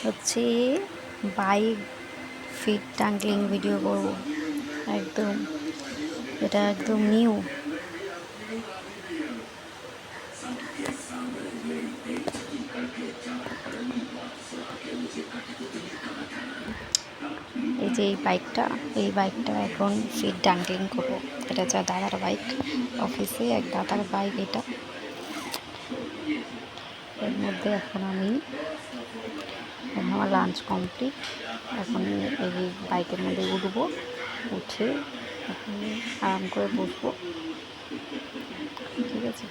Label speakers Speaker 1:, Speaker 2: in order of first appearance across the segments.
Speaker 1: হচ্ছে bike fit টাঙ্গলিং video করব একদম, এটা একদম নিউ। এই যে এই বাইকটা এখন ফিট ডাঙ্গলিং করবো। এটা হচ্ছে দাদার বাইক, অফিসে এক দাদার বাইক এটা। এর মধ্যে এখন আমার লাঞ্চ কমপ্লিট। এখন এই বাইকের মধ্যে উঠবো, উঠে এখন আরাম করে বসবো। ঠিক আছে।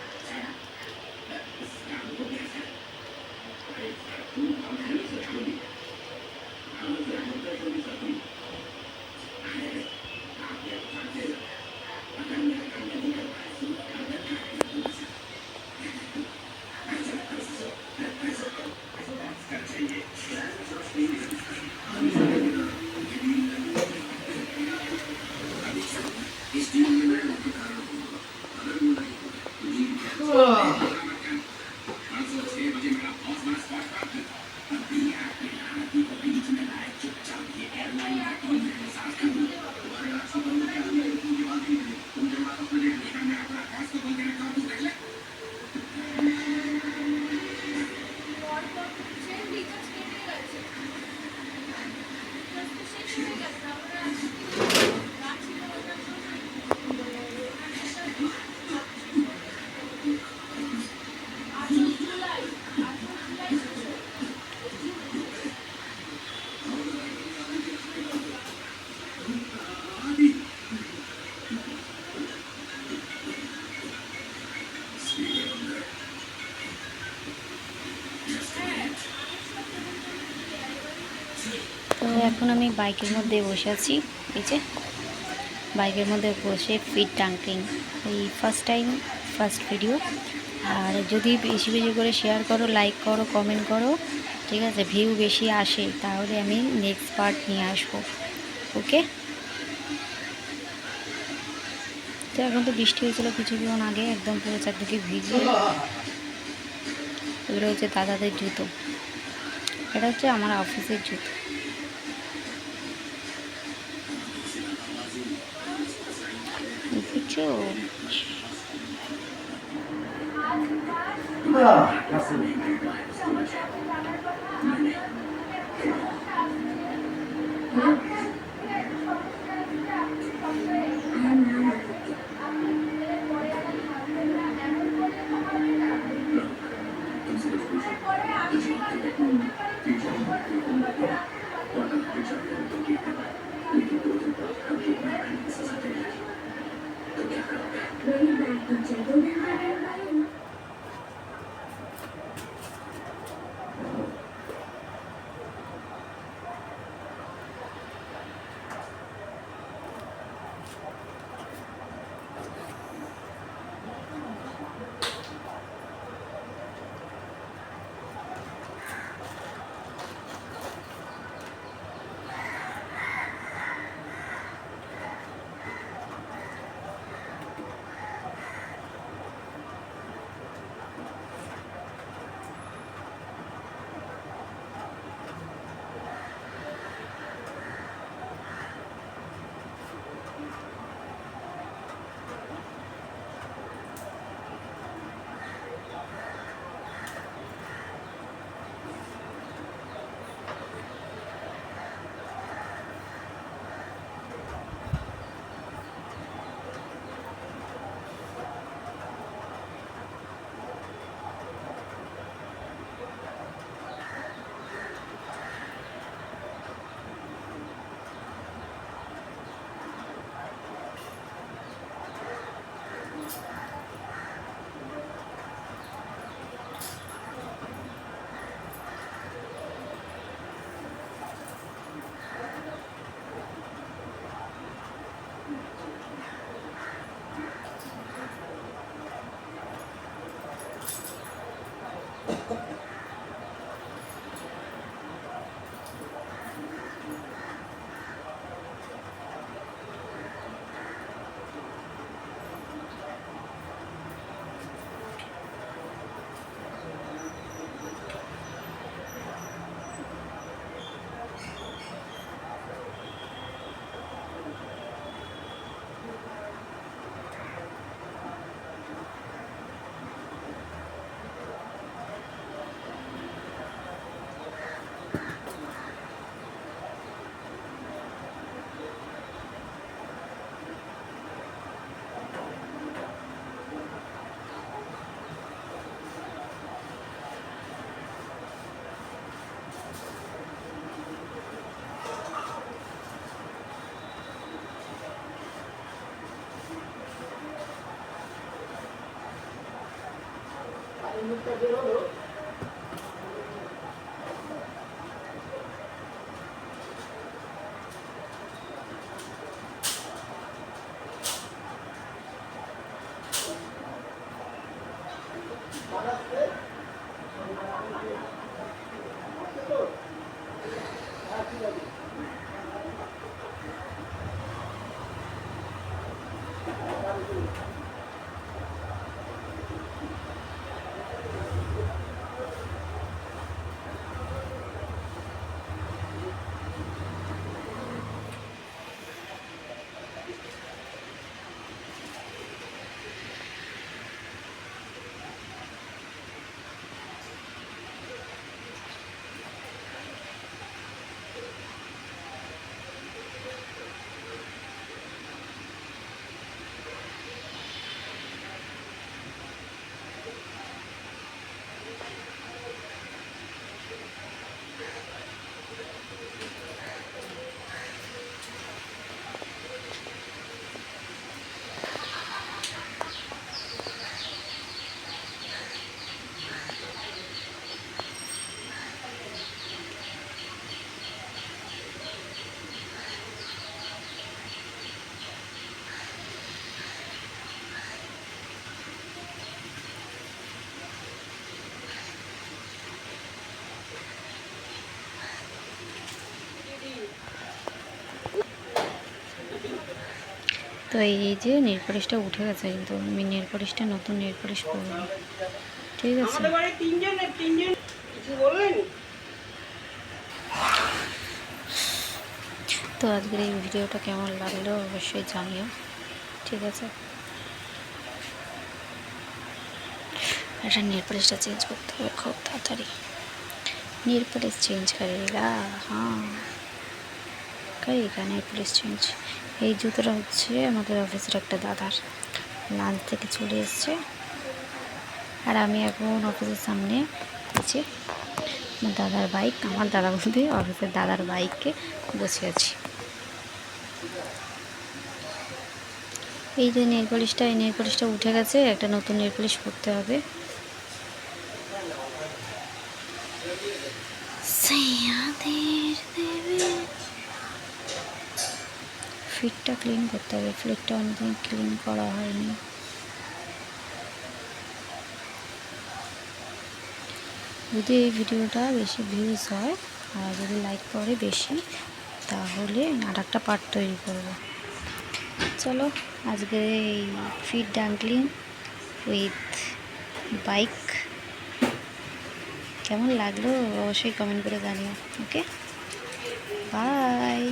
Speaker 1: তো এখন আমি বাইকের মধ্যে বসে আছি। এই যে বাইকের মধ্যে বসে ফিট টাঙ্গলিং, এই ফার্স্ট ভিডিও। আর যদি বেশি বেশি করে শেয়ার করো, লাইক করো, কমেন্ট করো, ঠিক আছে, ভিউ বেশি আসে তাহলে আমি নেক্সট পার্ট নিয়ে আসবো। ওকে। তো এখন তো বৃষ্টি হয়েছিল কিছুক্ষণ আগে, একদম পুরো চারদিকে ভিজে। এগুলো হচ্ছে দাদাদের জুতো, এটা হচ্ছে আমার অফিসের জুতো। বুঝছো? তো এই যে নেল পলিশটা উঠে গেছে, কিন্তু আমি নেল পলিশটা নতুন নেল পলিশ করবো, ঠিক আছে। তো আজকের এই ভিডিওটা কেমন লাগলো অবশ্যই জানিও, ঠিক আছে। এটা নেল পলিশটা চেঞ্জ করতে হবে খুব তাড়াতাড়ি। नेल पॉलिश चेंज करेगा, हाँ करेगा नेल पॉलिश चेंज। এই জুতোটা হচ্ছে আমাদের অফিসের একটা দাদার, লাঞ্চ থেকে চলে এসছে, আর আমি এখন অফিসের সামনে যে আমার দাদার বাইক, আমার দাদা বলতে অফিসের দাদার বাইকে বসে আছি। এই যে নেল পলিশটা, এই নেল পলিশটা উঠে গেছে, একটা নতুন নেল পলিশ করতে হবে। ফিটটা ক্লিন করতে হবে, ফিটটা অনেকদিন ক্লিন করা হয়নি। যদি এই ভিডিওটা বেশি ভিউজ হয় আর যদি লাইক করে বেশি, তাহলে আর একটা পার্ট তৈরি করব। চলো আজকে এই ফিট ডাঙ্কলিং উইথ বাইক কেমন লাগলো অবশ্যই কমেন্ট করে জানিও। ওকে, বাই।